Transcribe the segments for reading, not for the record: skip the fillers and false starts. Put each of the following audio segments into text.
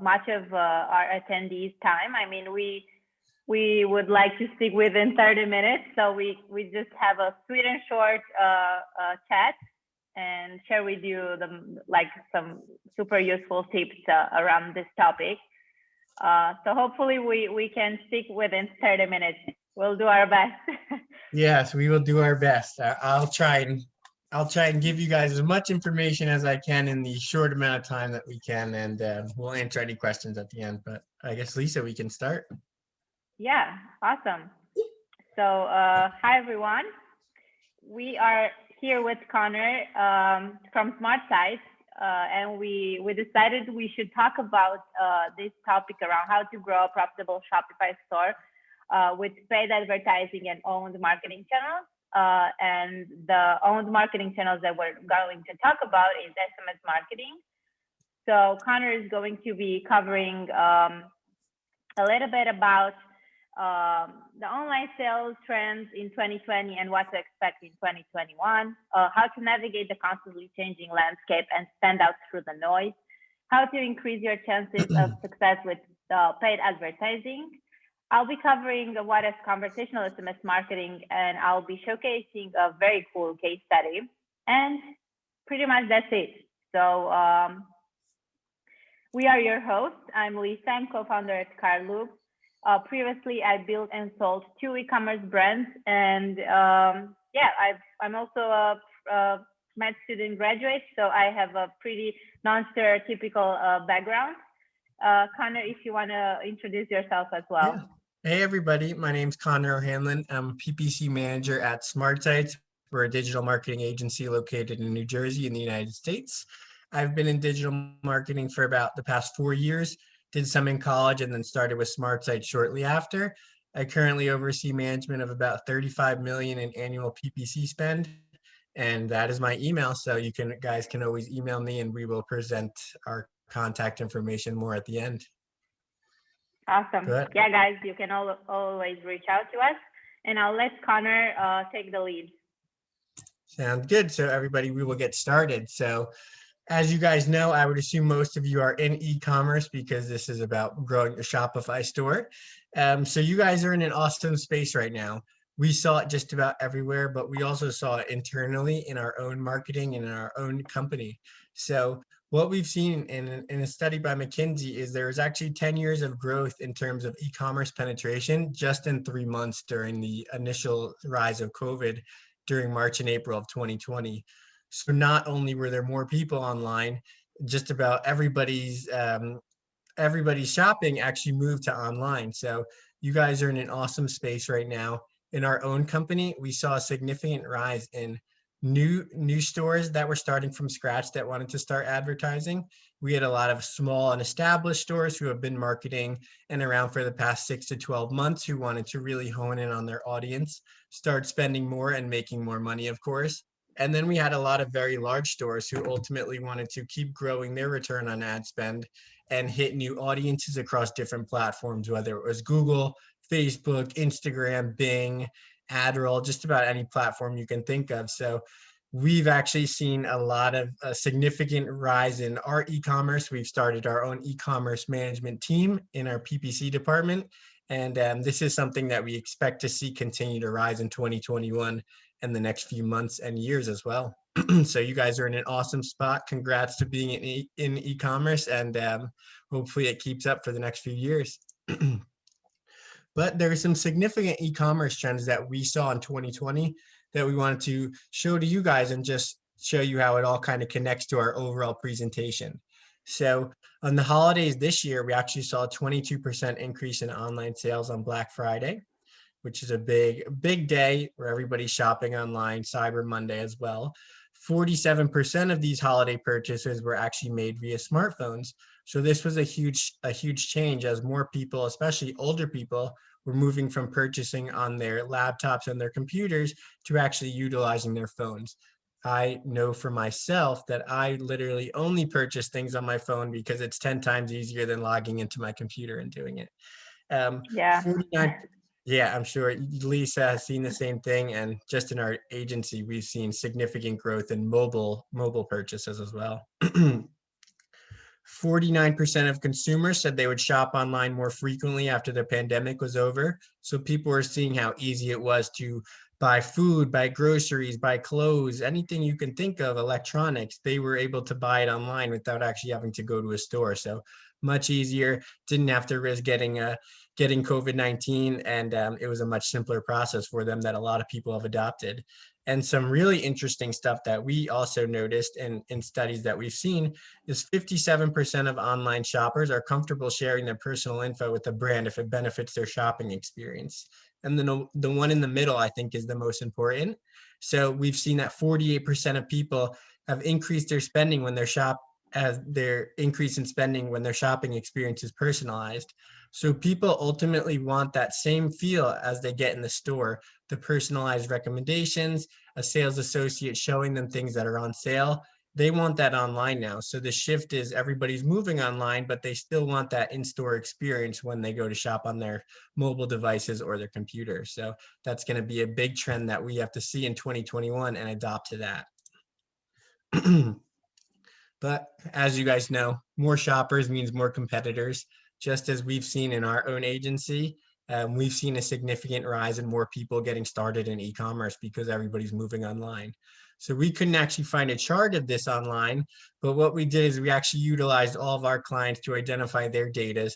much of our attendees' time. I mean, we would like to stick within 30 minutes, so we just have a sweet and short chat and share with you some super useful tips around this topic. So hopefully we can stick within 30 minutes. We'll do our best. Yes, we will do our best. I'll try and give you guys as much information as I can in the short amount of time that we can, and we'll answer any questions at the end. But I guess, Lisa, we can start. Yeah, awesome. So hi everyone. We are here with Connor from SmartSites, and we decided we should talk about this topic around how to grow a profitable Shopify store with paid advertising and owned marketing channels. And the owned marketing channels that we're going to talk about is SMS marketing. So Connor is going to be covering a little bit about the online sales trends in 2020 and what to expect in 2021, how to navigate the constantly changing landscape and stand out through the noise, how to increase your chances of success with paid advertising. I'll be covering what is conversational SMS marketing, and I'll be showcasing a very cool case study. And pretty much that's it. So we are your hosts. I'm Lisa. I'm co-founder at Cartloop. Previously, I built and sold 2 e-commerce brands, and I'm also a med student graduate, so I have a pretty non-stereotypical background. Connor, if you want to introduce yourself as well. Yeah. Hey everybody, my name's Connor O'Hanlon. I'm a PPC manager at SmartSites. We're a digital marketing agency located in New Jersey in the United States. I've been in digital marketing for about the past 4 years. Did some in college and then started with SmartSites shortly after. I currently oversee management of about 35 million in annual PPC spend, and that is my email. So you guys can always email me, and we will present our contact information more at the end. Awesome. Yeah, guys, you can always reach out to us, and I'll let Connor take the lead. Sounds good. So everybody, we will get started. So as you guys know, I would assume most of you are in e-commerce because this is about growing your Shopify store. So you guys are in an awesome space right now. We saw it just about everywhere, but we also saw it internally in our own marketing and in our own company. So what we've seen in a study by McKinsey is there is actually 10 years of growth in terms of e-commerce penetration just in 3 months during the initial rise of COVID during March and April of 2020. So not only were there more people online, just about everybody's shopping actually moved to online. So you guys are in an awesome space right now. In our own company, we saw a significant rise in new stores that were starting from scratch that wanted to start advertising. We had a lot of small and established stores who have been marketing and around for the past 6 to 12 months who wanted to really hone in on their audience, start spending more and making more money, of course. And then we had a lot of very large stores who ultimately wanted to keep growing their return on ad spend and hit new audiences across different platforms, whether it was Google, Facebook, Instagram, Bing, Adderall, just about any platform you can think of. So we've actually seen a significant rise in our e-commerce. We've started our own e-commerce management team in our PPC department. And this is something that we expect to see continue to rise in 2021 and the next few months and years as well. So you guys are in an awesome spot. Congrats to being in e-commerce, and hopefully it keeps up for the next few years. But there are some significant e-commerce trends that we saw in 2020 that we wanted to show to you guys and just show you how it all kind of connects to our overall presentation. So on the holidays this year, we actually saw a 22% increase in online sales on Black Friday, which is a big day where everybody's shopping online, Cyber Monday as well. 47% of these holiday purchases were actually made via smartphones. So this was a huge change as more people, especially older people, were moving from purchasing on their laptops and their computers to actually utilizing their phones. I know for myself that I literally only purchase things on my phone because it's 10 times easier than logging into my computer and doing it. Yeah, I'm sure Lisa has seen the same thing, and just in our agency, we've seen significant growth in mobile purchases as well. 49% of consumers said they would shop online more frequently after the pandemic was over. So people were seeing how easy it was to buy food, buy groceries, buy clothes, anything you can think of, electronics. They were able to buy it online without actually having to go to a store. So much easier, didn't have to risk getting COVID-19, and it was a much simpler process for them that a lot of people have adopted. And some really interesting stuff that we also noticed in studies that we've seen is 57% of online shoppers are comfortable sharing their personal info with the brand if it benefits their shopping experience. And then the one in the middle, I think, is the most important. So we've seen that 48% of people have increased their spending when their increase in spending when their shopping experience is personalized. So people ultimately want that same feel as they get in the store, the personalized recommendations, a sales associate showing them things that are on sale. They want that online now. So the shift is everybody's moving online, but they still want that in-store experience when they go to shop on their mobile devices or their computer. So that's going to be a big trend that we have to see in 2021 and adopt to that. But as you guys know, more shoppers means more competitors. Just as we've seen in our own agency, we've seen a significant rise in more people getting started in e-commerce because everybody's moving online. So we couldn't actually find a chart of this online, but what we did is we actually utilized all of our clients to identify their data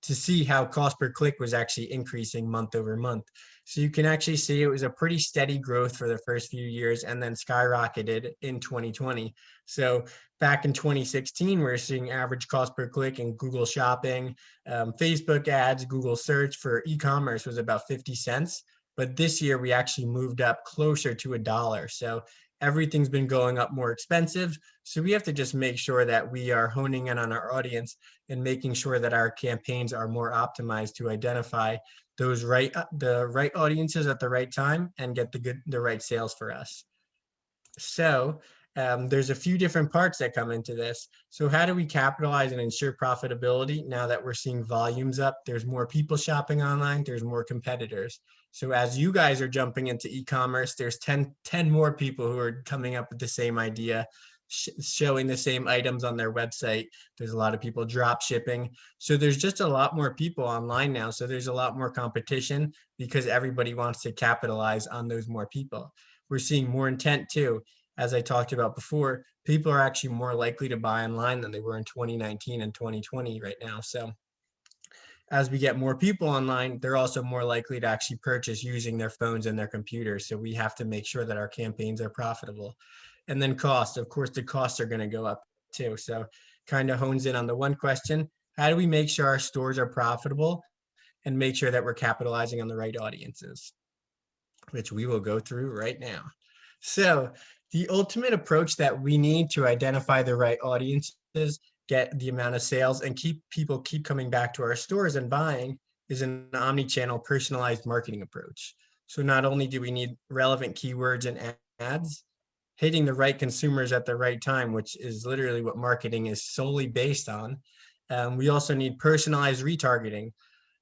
to see how cost per click was actually increasing month over month. So you can actually see it was a pretty steady growth for the first few years and then skyrocketed in 2020. So back in 2016, we're seeing average cost per click in Google Shopping, Facebook ads, Google search for e-commerce was about 50 cents. But this year we actually moved up closer to $1. So everything's been going up more expensive. So we have to just make sure that we are honing in on our audience and making sure that our campaigns are more optimized to identify the right audiences at the right time and get the right sales for us. So there's a few different parts that come into this. So how do we capitalize and ensure profitability now that we're seeing volumes up? There's more people shopping online, there's more competitors. So as you guys are jumping into e-commerce, there's 10 more people who are coming up with the same idea, showing the same items on their website. There's a lot of people drop shipping. So there's just a lot more people online now. So there's a lot more competition because everybody wants to capitalize on those more people. We're seeing more intent too. As I talked about before, people are actually more likely to buy online than they were in 2019 and 2020 right now. So as we get more people online, they're also more likely to actually purchase using their phones and their computers. So we have to make sure that our campaigns are profitable. And then cost, of course, the costs are going to go up too. So kind of hones in on the one question, how do we make sure our stores are profitable and make sure that we're capitalizing on the right audiences, which we will go through right now. So the ultimate approach that we need to identify the right audiences, get the amount of sales, and keep coming back to our stores and buying is an omnichannel personalized marketing approach. So not only do we need relevant keywords and ads, hitting the right consumers at the right time, which is literally what marketing is solely based on. We also need personalized retargeting.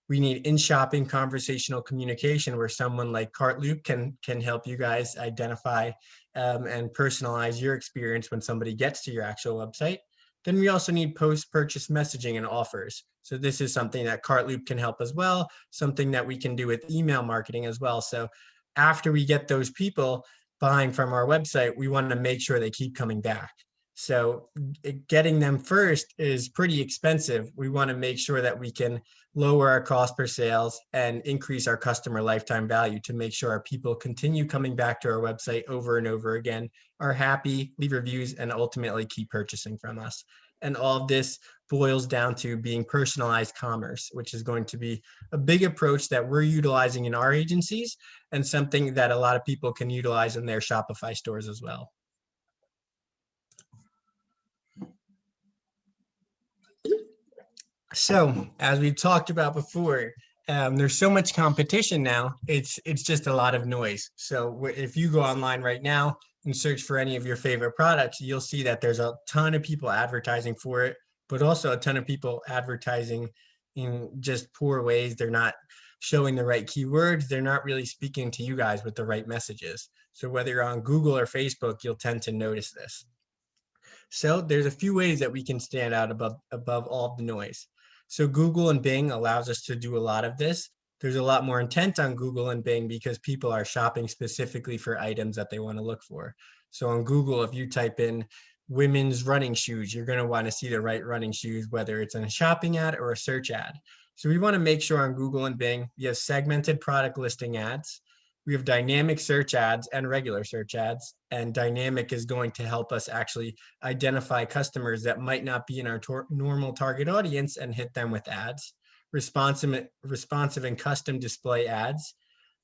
We need in-shopping conversational communication where someone like Cartloop can help you guys identify and personalize your experience when somebody gets to your actual website. Then we also need post-purchase messaging and offers. So this is something that Cartloop can help as well, something that we can do with email marketing as well. So after we get those people buying from our website, we want to make sure they keep coming back. So getting them first is pretty expensive. We want to make sure that we can lower our cost per sales and increase our customer lifetime value to make sure our people continue coming back to our website over and over again, are happy, leave reviews, and ultimately keep purchasing from us. And all of this boils down to being personalized commerce, which is going to be a big approach that we're utilizing in our agencies and something that a lot of people can utilize in their Shopify stores as well. So as we've talked about before, there's so much competition now, it's just a lot of noise. So if you go online right now and search for any of your favorite products, you'll see that there's a ton of people advertising for it, but also a ton of people advertising in just poor ways. They're not showing the right keywords. They're not really speaking to you guys with the right messages. So whether you're on Google or Facebook, you'll tend to notice this. So there's a few ways that we can stand out above all of the noise. So Google and Bing allows us to do a lot of this. There's a lot more intent on Google and Bing because people are shopping specifically for items that they want to look for. So on Google, if you type in women's running shoes, you're going to want to see the right running shoes, whether it's in a shopping ad or a search ad. So we want to make sure on Google and Bing, we have segmented product listing ads. We have dynamic search ads and regular search ads. And dynamic is going to help us actually identify customers that might not be in our normal target audience and hit them with ads. Responsive and custom display ads,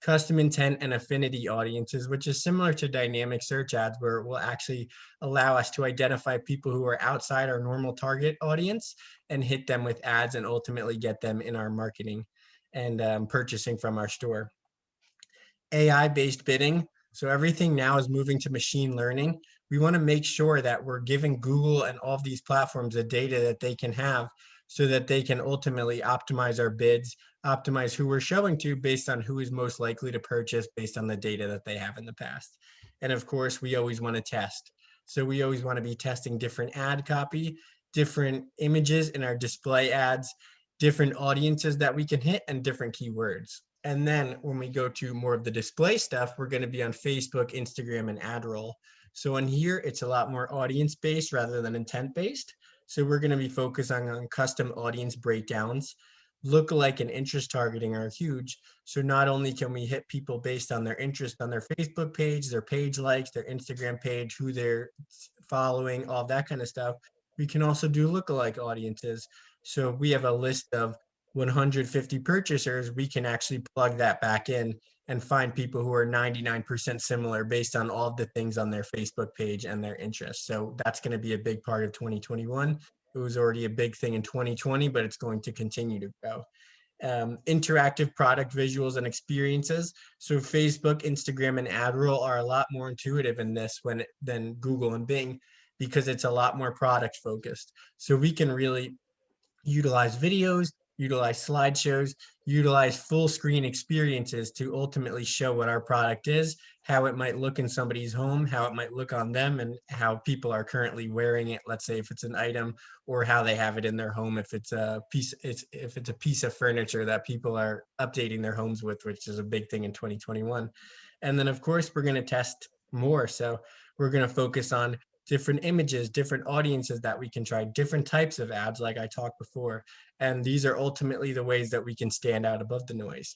custom intent and affinity audiences, which is similar to dynamic search ads, where it will actually allow us to identify people who are outside our normal target audience and hit them with ads and ultimately get them in our marketing and purchasing from our store. AI-based bidding. So everything now is moving to machine learning. We want to make sure that we're giving Google and all of these platforms the data that they can have so that they can ultimately optimize our bids, optimize who we're showing to based on who is most likely to purchase based on the data that they have in the past. And of course, we always want to test. So we always want to be testing different ad copy, different images in our display ads, different audiences that we can hit, and different keywords. And then when we go to more of the display stuff, we're going to be on Facebook, Instagram, and AdRoll. So on here, it's a lot more audience-based rather than intent-based. So we're going to be focusing on custom audience breakdowns. Lookalike and interest targeting are huge. So not only can we hit people based on their interest on their Facebook page, their page likes, their Instagram page, who they're following, all that kind of stuff, we can also do lookalike audiences. So we have a list of 150 purchasers, we can actually plug that back in and find people who are 99% similar based on all of the things on their Facebook page and their interests. So that's going to be a big part of 2021. It was already a big thing in 2020, but it's going to continue to grow. Interactive product visuals and experiences. So Facebook, Instagram, and AdRoll are a lot more intuitive in this than Google and Bing because it's a lot more product focused. So we can really utilize videos, utilize slideshows, utilize full screen experiences to ultimately show what our product is, how it might look in somebody's home, how it might look on them, and how people are currently wearing it. Let's say if it's an item, or how they have it in their home if it's a piece of furniture that people are updating their homes with, which is a big thing in 2021. And then of course we're going to test more. So we're going to focus on different images, different audiences that we can try, different types of ads like I talked before. And these are ultimately the ways that we can stand out above the noise.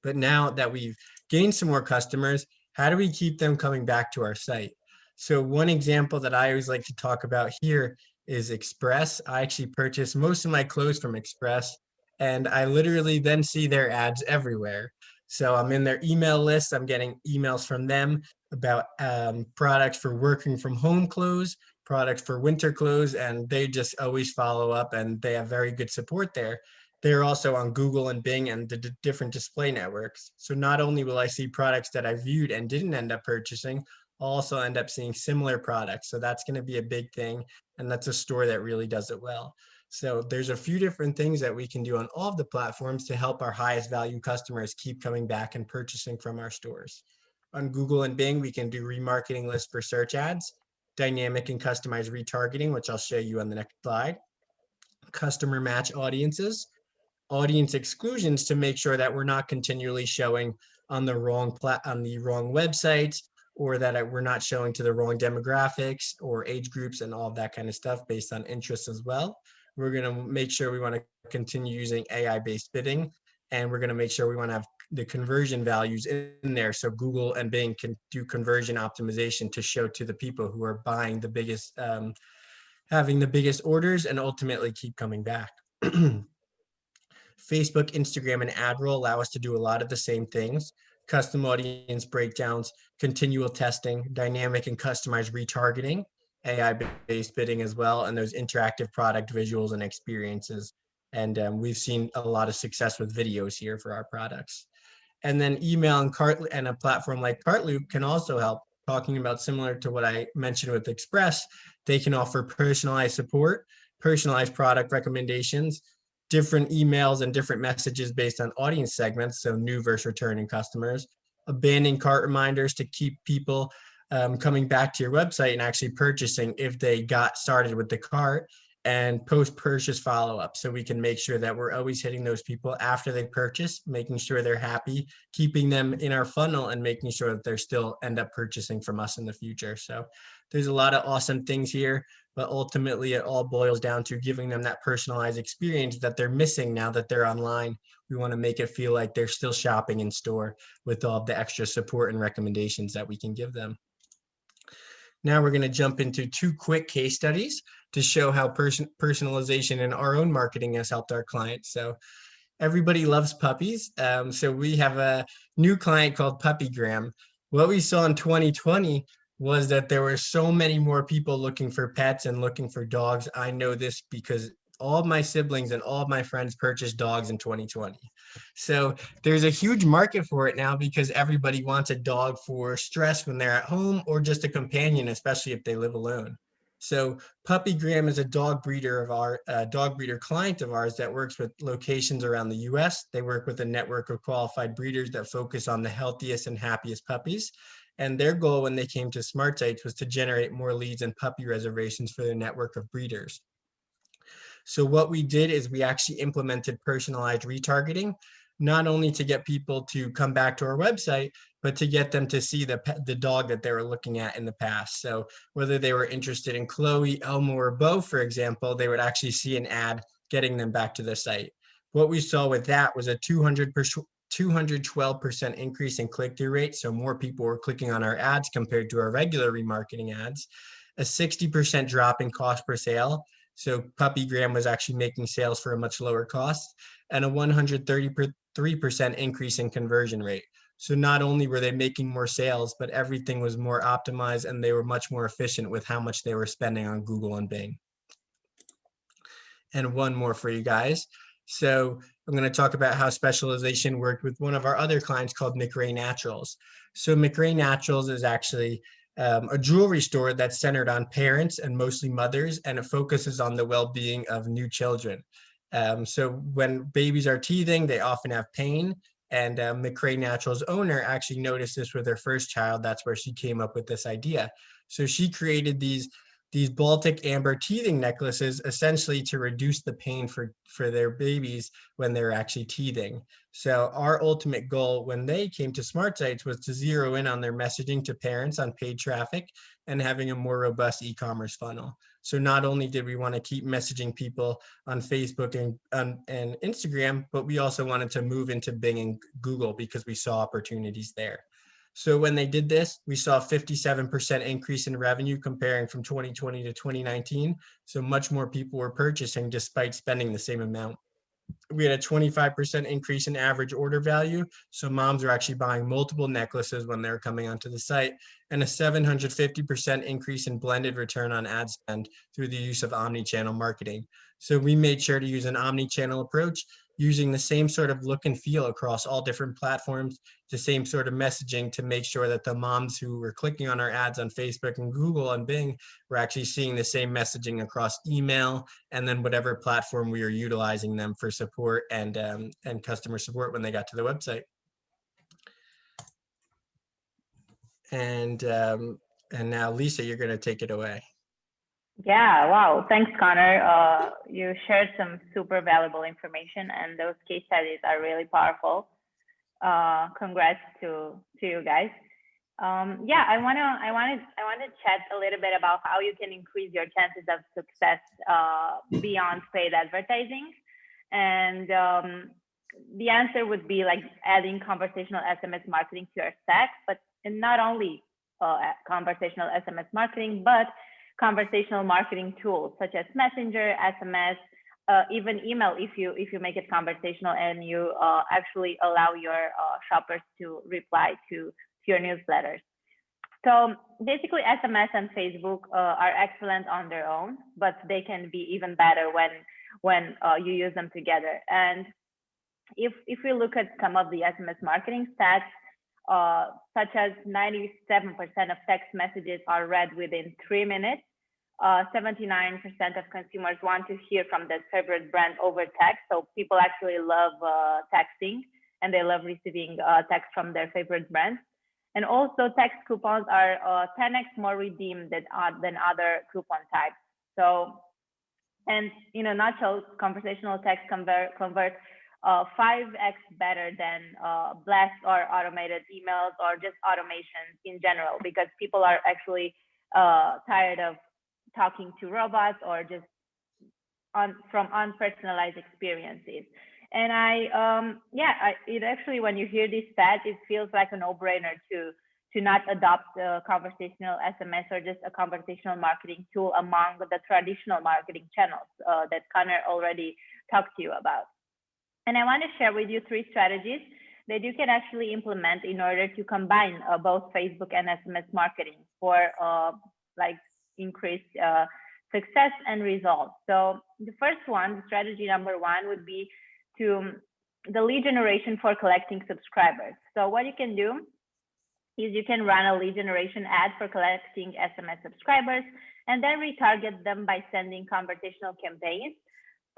But now that we've gained some more customers, how do we keep them coming back to our site? So one example that I always like to talk about here is Express. I actually purchase most of my clothes from Express, and I literally then see their ads everywhere. So I'm in their email list. I'm getting emails from them about products for working from home clothes, products for winter clothes, and they just always follow up, and they have very good support there. They're also on Google and Bing and the different display networks. So not only will I see products that I viewed and didn't end up purchasing, I'll also end up seeing similar products. So that's going to be a big thing. And that's a store that really does it well. So there's a few different things that we can do on all of the platforms to help our highest value customers keep coming back and purchasing from our stores. On Google and Bing, we can do remarketing lists for search ads, dynamic and customized retargeting, which I'll show you on the next slide, customer match audiences, audience exclusions to make sure that we're not continually showing on the wrong websites, or that we're not showing to the wrong demographics or age groups and all of that kind of stuff based on interests as well. We're going to make sure we want to continue using AI-based bidding, and we're going to make sure we want to have the conversion values in there so Google and Bing can do conversion optimization to show to the people who are buying the biggest, having the biggest orders and ultimately keep coming back. Facebook, Instagram, and AdRoll allow us to do a lot of the same things: custom audience breakdowns, continual testing, dynamic and customized retargeting, AI-based bidding as well, and those interactive product visuals and experiences. And we've seen a lot of success with videos here for our products. And then email and a platform like Cartloop can also help. Talking about similar to what I mentioned with Express, they can offer personalized support, personalized product recommendations, different emails and different messages based on audience segments, so new versus returning customers, abandoned cart reminders to keep people coming back to your website and actually purchasing if they got started with the cart, and post-purchase follow-up. So we can make sure that we're always hitting those people after they purchase, making sure they're happy, keeping them in our funnel, and making sure that they're still end up purchasing from us in the future. So there's a lot of awesome things here, but ultimately it all boils down to giving them that personalized experience that they're missing now that they're online. We want to make it feel like they're still shopping in store with all the extra support and recommendations that we can give them. Now we're going to jump into 2 quick case studies to show how personalization in our own marketing has helped our clients. So everybody loves puppies. So we have a new client called Puppygram. What we saw in 2020 was that there were so many more people looking for pets and looking for dogs. I know this because all of my siblings and all of my friends purchased dogs in 2020. So there's a huge market for it now because everybody wants a dog for stress when they're at home or just a companion, especially if they live alone. So Puppygram is a dog breeder client of ours that works with locations around the US. They work with a network of qualified breeders that focus on the healthiest and happiest puppies. And their goal when they came to SmartSites was to generate more leads and puppy reservations for their network of breeders. So what we did is we actually implemented personalized retargeting, not only to get people to come back to our website, but to get them to see the dog that they were looking at in the past. So whether they were interested in Chloe, Elmo, or Bo, for example, they would actually see an ad getting them back to the site. What we saw with that was a 212% increase in click-through rate. So more people were clicking on our ads compared to our regular remarketing ads, a 60% drop in cost per sale. So Puppygram was actually making sales for a much lower cost, and a 133% increase in conversion rate. So not only were they making more sales, but everything was more optimized and they were much more efficient with how much they were spending on Google and Bing. And one more for you guys. So I'm going to talk about how specialization worked with one of our other clients called Mcrae Naturals. So Mcrae Naturals is actually a jewelry store that's centered on parents and mostly mothers, and it focuses on the well-being of new children. So when babies are teething, they often have pain. And Mcrae Naturals owner actually noticed this with her first child. That's where she came up with this idea. So she created these Baltic amber teething necklaces essentially to reduce the pain for their babies when they're actually teething. So our ultimate goal when they came to SmartSites was to zero in on their messaging to parents on paid traffic and having a more robust e-commerce funnel. So not only did we want to keep messaging people on Facebook and Instagram, but we also wanted to move into Bing and Google because we saw opportunities there. So when they did this, we saw a 57% increase in revenue comparing from 2020 to 2019. So much more people were purchasing despite spending the same amount. We had a 25% increase in average order value. So moms are actually buying multiple necklaces when they're coming onto the site, and a 750% increase in blended return on ad spend through the use of omnichannel marketing. So we made sure to use an omnichannel approach, using the same sort of look and feel across all different platforms, the same sort of messaging to make sure that the moms who were clicking on our ads on Facebook and Google and Bing were actually seeing the same messaging across email and then whatever platform we were utilizing them for support and customer support when they got to the website. And now, Lisa, you're going to take it away. Yeah, wow. Thanks, Connor. You shared some super valuable information, and those case studies are really powerful. Congrats to you guys. Yeah, I wanted to chat a little bit about how you can increase your chances of success beyond paid advertising. And the answer would be like adding conversational SMS marketing to your stack, but not only conversational SMS marketing, but conversational marketing tools such as Messenger, SMS, even email if you make it conversational and you actually allow your shoppers to reply to your newsletters. So basically, SMS and Facebook are excellent on their own, but they can be even better when you use them together. And if we look at some of the SMS marketing stats, such as 97% of text messages are read within 3 minutes. 79% of consumers want to hear from their favorite brand over text. So people actually love texting and they love receiving text from their favorite brands. And also text coupons are 10x more redeemed than other coupon types. So, and in a nutshell, conversational text converts 5x better than blast or automated emails or just automations in general, because people are actually tired of talking to robots or just from unpersonalized experiences. And it actually, when you hear this stat, it feels like a no-brainer to not adopt a conversational SMS or just a conversational marketing tool among the traditional marketing channels that Connor already talked to you about. And I want to share with you 3 strategies that you can actually implement in order to combine both Facebook and SMS marketing for like increased success and results. So the first one, strategy number 1, would be the lead generation for collecting subscribers. So what you can do is you can run a lead generation ad for collecting SMS subscribers and then retarget them by sending conversational campaigns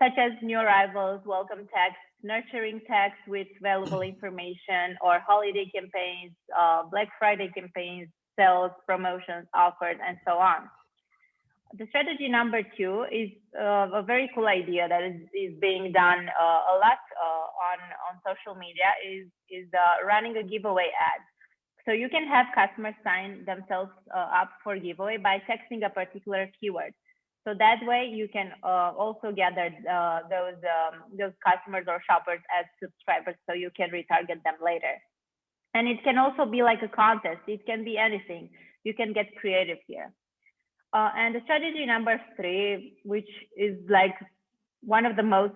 such as new arrivals, welcome text, nurturing text with valuable information, or holiday campaigns, Black Friday campaigns, sales, promotions, offers, and so on. The strategy number 2 is a very cool idea that is being done a lot on social media, is running a giveaway ad. So you can have customers sign themselves up for giveaway by texting a particular keyword. So that way you can also gather those customers or shoppers as subscribers, so you can retarget them later. And it can also be like a contest. It can be anything. You can get creative here. And the strategy number 3, which is like one of the most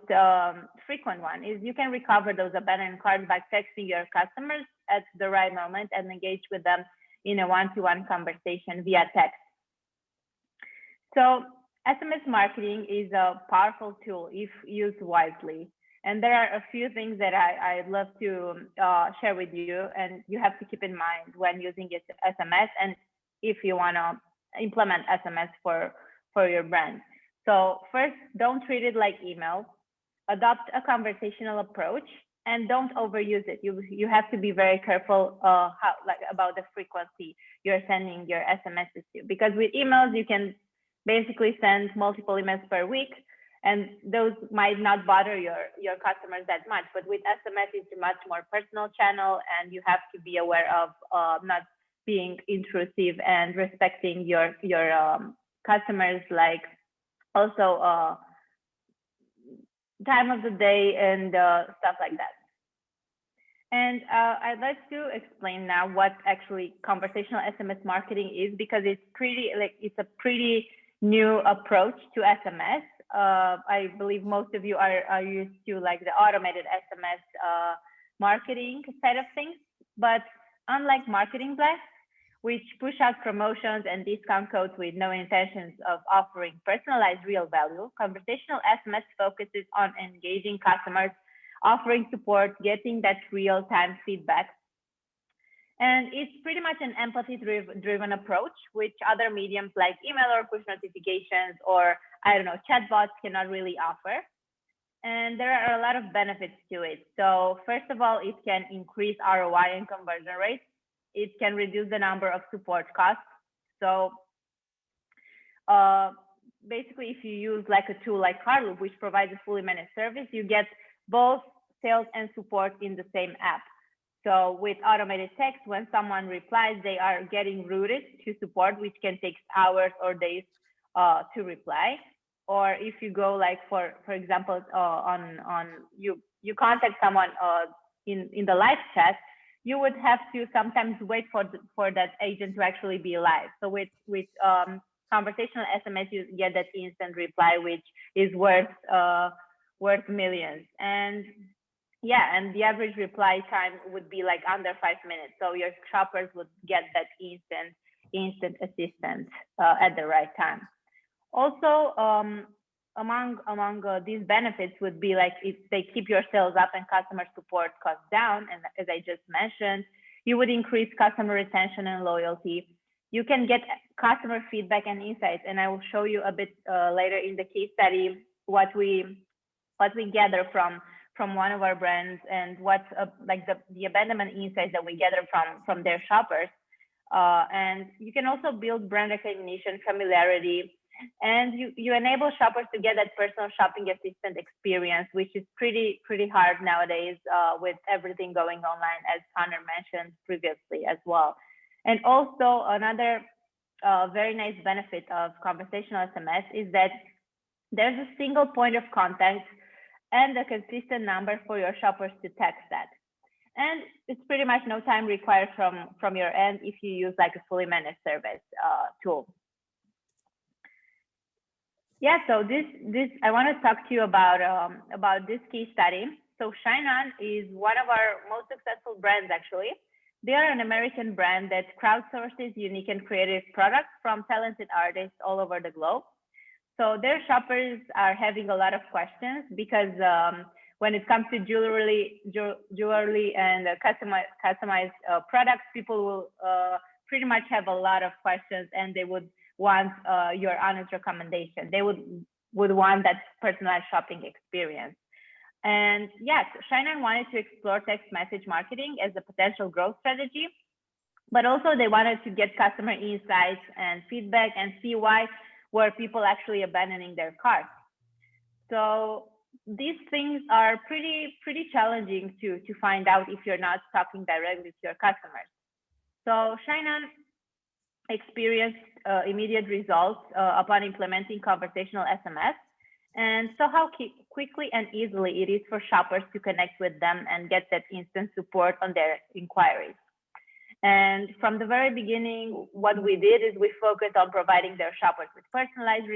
frequent one, is you can recover those abandoned cards by texting your customers at the right moment and engage with them in a one-to-one conversation via text. So SMS marketing is a powerful tool if used wisely. And there are a few things that I'd love to share with you, and you have to keep in mind when using SMS and if you want to implement SMS for your brand. So first, don't treat it like email. Adopt a conversational approach and don't overuse it. You have to be very careful about the frequency you're sending your SMSs to, because with emails you can basically send multiple emails per week, and those might not bother your customers that much. But with SMS, it's a much more personal channel, and you have to be aware of not being intrusive and respecting your customers, like also time of the day and stuff like that. And I'd like to explain now what actually conversational SMS marketing is, because it's a pretty new approach to SMS. I believe most of you are used to like the automated SMS marketing side of things, but unlike marketing blasts, which push out promotions and discount codes with no intentions of offering personalized real value, conversational SMS focuses on engaging customers, offering support, getting that real-time feedback. And it's pretty much an empathy-driven approach, which other mediums like email or push notifications or, I don't know, chatbots cannot really offer. And there are a lot of benefits to it. So first of all, it can increase ROI and conversion rates. It can reduce the number of support costs. So basically, if you use like a tool like Cartloop, which provides a fully managed service, you get both sales and support in the same app. So with automated text, when someone replies, they are getting routed to support, which can take hours or days to reply. Or if you go like, for example, you contact someone in the live chat, you would have to sometimes wait for that agent to actually be live. So with conversational SMS, you get that instant reply, which is worth millions. And yeah, and the average reply time would be like under 5 minutes. So your shoppers would get that instant assistance at the right time. Also, among these benefits would be like if they keep your sales up and customer support costs down, and as I just mentioned, you would increase customer retention and loyalty. You can get customer feedback and insights, and I will show you a bit later in the case study what we gather from from one of our brands and what's like the abandonment insights that we gather from their shoppers. And you can also build brand recognition, familiarity, and you enable shoppers to get that personal shopping assistant experience, which is pretty hard nowadays with everything going online, as Connor mentioned previously as well. And also another very nice benefit of conversational SMS is that there's a single point of contact and a consistent number for your shoppers to text at. And it's pretty much no time required from your end if you use like a fully managed service tool. Yeah, so this I want to talk to you about this case study. So Shine On is one of our most successful brands actually. They are an American brand that crowdsources unique and creative products from talented artists all over the globe. So their shoppers are having a lot of questions because when it comes to jewelry and customized products, people will pretty much have a lot of questions, and they would want your honest recommendation. They would want that personalized shopping experience. And yes, Shine On wanted to explore text message marketing as a potential growth strategy, but also they wanted to get customer insights and feedback and see why were people actually abandoning their carts. So these things are pretty challenging to find out if you're not talking directly to your customers. So Shine On experienced immediate results upon implementing conversational SMS, and saw how quickly and easily it is for shoppers to connect with them and get that instant support on their inquiries. And from the very beginning, what we did is we focused on providing their shoppers with personalized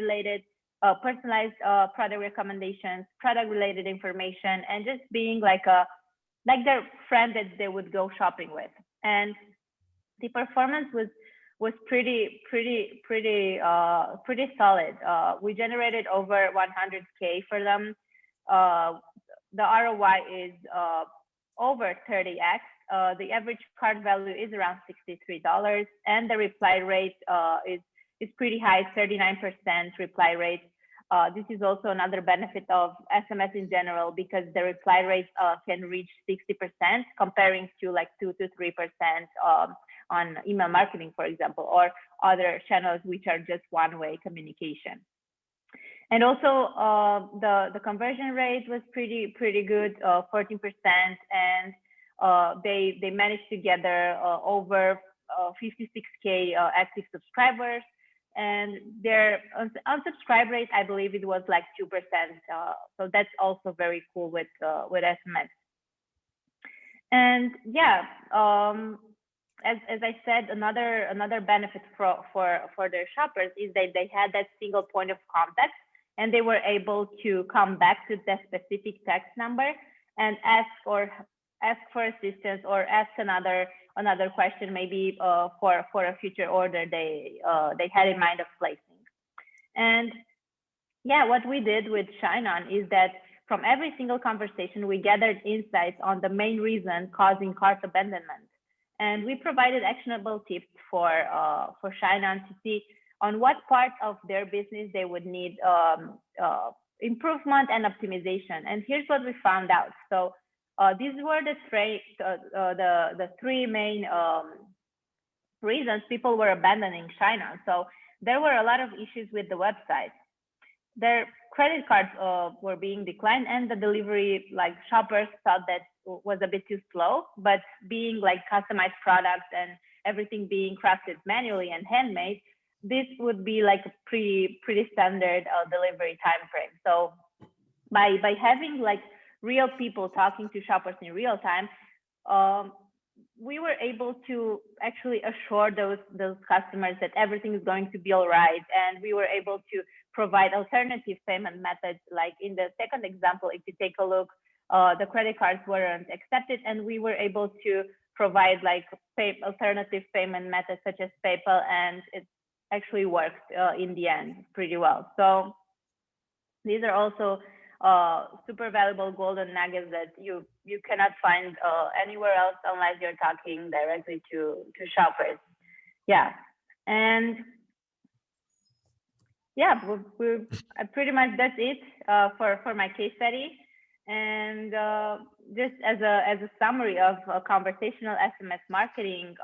product recommendations, product related information, and just being like their friend that they would go shopping with. And the performance was pretty solid. We generated over 100K for them. The ROI is over 30x. The average cart value is around $63, and the reply rate is pretty high, 39% reply rate. This is also another benefit of SMS in general, because the reply rate can reach 60%, comparing to like 2 to 3% on email marketing, for example, or other channels which are just one-way communication. And also the conversion rate was pretty good, 14%, and they managed to gather over 56K active subscribers, and their unsubscribe rate, I believe it was like 2%. So that's also very cool with SMS. And yeah, as I said, another benefit for their shoppers is that they had that single point of contact, and they were able to come back to that specific text number and ask for assistance, or ask another question, maybe for a future order they had in mind of placing. And yeah, what we did with Shine On is that from every single conversation, we gathered insights on the main reason causing cart abandonment. And we provided actionable tips for Shine On to see on what part of their business they would need improvement and optimization. And here's what we found out. So these were the three main reasons people were abandoning Shine On. So there were a lot of issues with the website. Their credit cards were being declined, and the delivery, like shoppers thought that was a bit too slow, but being like customized products and everything being crafted manually and handmade, this would be like a pretty standard delivery time frame. So by having like real people talking to shoppers in real time, we were able to actually assure those customers that everything is going to be all right. And we were able to provide alternative payment methods. Like in the second example, if you take a look, the credit cards weren't accepted, and we were able to provide like alternative payment methods such as PayPal, and it actually worked in the end pretty well. So these are also super valuable golden nuggets that you cannot find anywhere else unless you're talking directly to shoppers. Yeah, and yeah, pretty much that's it for my case study. And just as a summary of conversational SMS marketing,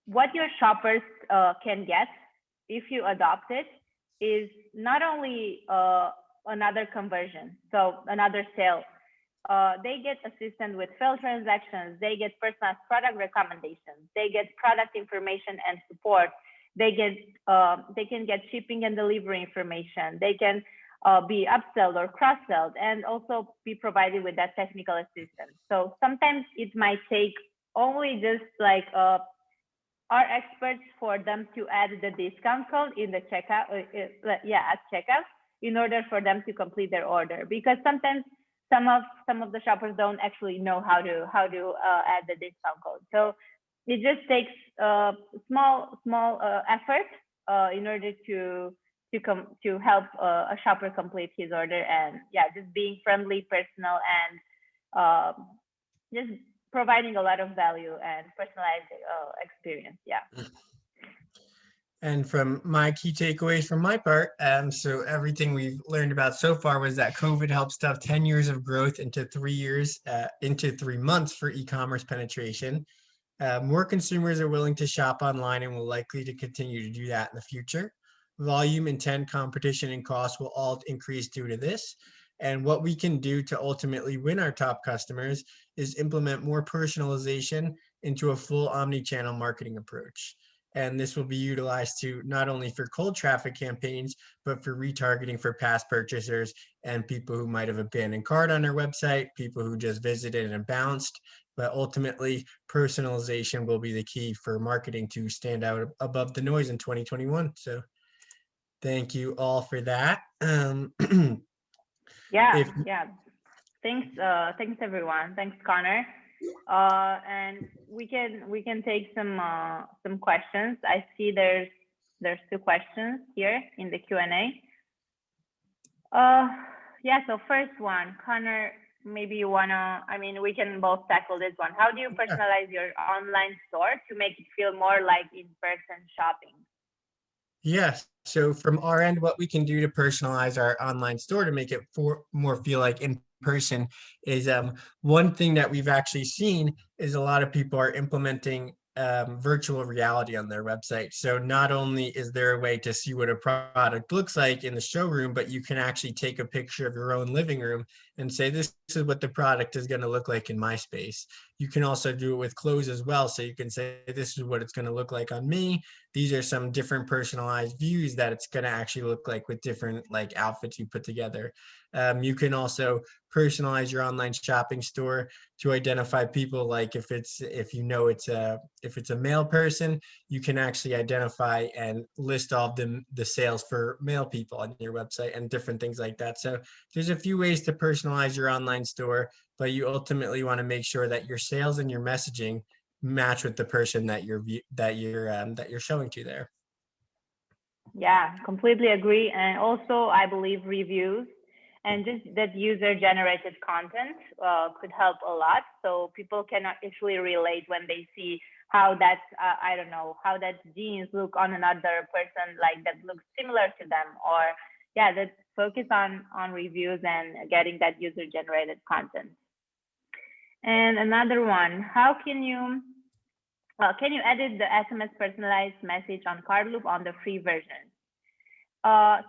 what your shoppers can get if you adopt it is not only another conversion, so another sale. They get assistance with failed transactions. They get personalized product recommendations. They get product information and support. They can get shipping and delivery information. They can be upselled or cross-sold, and also be provided with that technical assistance. So sometimes it might take only just like our experts for them to add the discount code in the checkout, at checkout, in order for them to complete their order. Because sometimes some of the shoppers don't actually know how to add the discount code. So it just takes small effort in order to help a shopper complete his order. And yeah, just being friendly, personal, and just providing a lot of value and personalized experience. Yeah. And from my key takeaways from my part, so everything we've learned about so far was that COVID helped stuff 10 years of growth into 3 years, into 3 months for e-commerce penetration. More consumers are willing to shop online and will likely to continue to do that in the future. Volume, intent, competition, and cost will all increase due to this. And what we can do to ultimately win our top customers is implement more personalization into a full omni-channel marketing approach. And this will be utilized to not only for cold traffic campaigns, but for retargeting for past purchasers and people who might have abandoned cart on our website, people who just visited and bounced. But ultimately, personalization will be the key for marketing to stand out above the noise in 2021. So thank you all for that. Yeah. Thanks everyone. Thanks, Connor. And we can take some questions. I see there's 2 questions here in the Q&A. Yeah, so first one, Connor, maybe you wanna, we can both tackle this one. How do you personalize your online store to make it feel more like in-person shopping? Yes. So from our end, what we can do to personalize our online store to make it more feel like in person is one thing that we've actually seen is a lot of people are implementing virtual reality on their website. So not only is there a way to see what a product looks like in the showroom, but you can actually take a picture of your own living room and say, this is what the product is going to look like in my space. You can also do it with clothes as well. So you can say, this is what it's going to look like on me. These are some different personalized views that it's going to actually look like with different like outfits you put together. You can also personalize your online shopping store to identify people. Like if it's a male person, you can actually identify and list all of the sales for male people on your website and different things like that. So there's a few ways to personalize your online store, but you ultimately want to make sure that your sales and your messaging match with the person that you're showing to there. Yeah, completely agree. And also, I believe reviews and just that user generated content could help a lot. So people can actually relate when they see how that, how that jeans look on another person, like that looks similar to them, or yeah, that focus on reviews and getting that user generated content. And another one, how can you edit the SMS personalized message on Cartloop on the free version?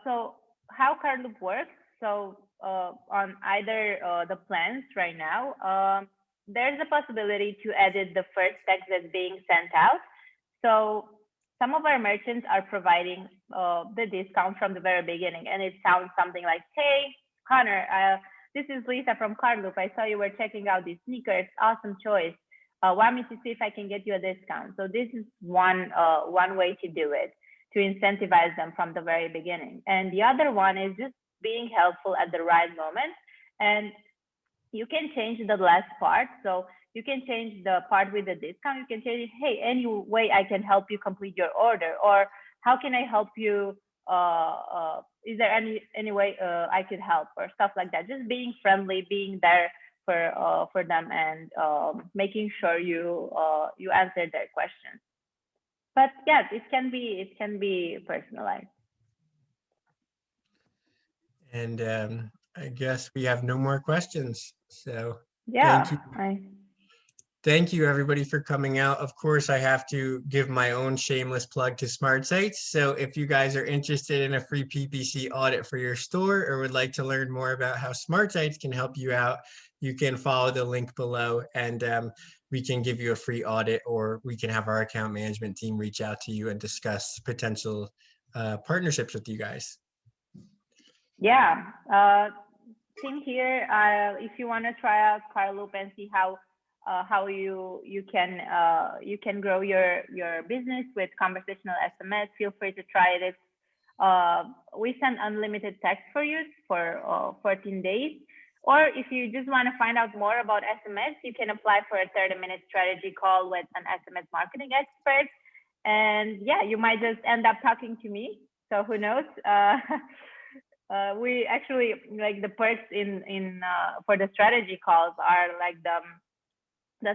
So how Cartloop works, so on either the plans right now, there's a possibility to edit the first text that's being sent out. So some of our merchants are providing the discount from the very beginning, and it sounds something like, hey, Connor, this is Lisa from Cartloop. I saw you were checking out these sneakers. Awesome choice. Want me to see if I can get you a discount. So this is one way to do it, to incentivize them from the very beginning. And the other one is just being helpful at the right moment. And you can change the last part. So you can change the part with the discount. You can change, hey, any way I can help you complete your order, or how can I help you? Is there any way I could help, or stuff like that? Just being friendly, being there for them, and making sure you answer their questions. But yes, it can be personalized. And I guess we have no more questions. So Yeah, thank you. I Thank you everybody for coming out. Of course, I have to give my own shameless plug to SmartSites. So if you guys are interested in a free PPC audit for your store or would like to learn more about how SmartSites can help you out, you can follow the link below and we can give you a free audit, or we can have our account management team reach out to you and discuss potential partnerships with you guys. yeah. Same here. If you want to try out Cartloop and see how you can grow your business with conversational SMS, feel free to try it. We send unlimited text for use for 14 days. Or if you just want to find out more about SMS, you can apply for a 30-minute strategy call with an SMS marketing expert. And yeah, you might just end up talking to me. So who knows? We actually, like, the perks in for the strategy calls are like the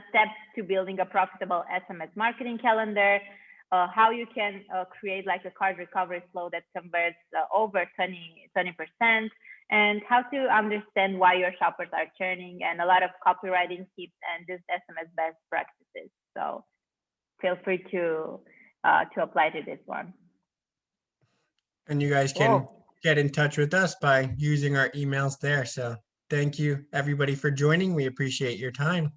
steps to building a profitable SMS marketing calendar, how you can create like a cart recovery flow that converts over 20%, and how to understand why your shoppers are churning, and a lot of copywriting tips and just SMS best practices. So feel free to apply to this one. And you guys can get in touch with us by using our emails there. So thank you everybody for joining. We appreciate your time.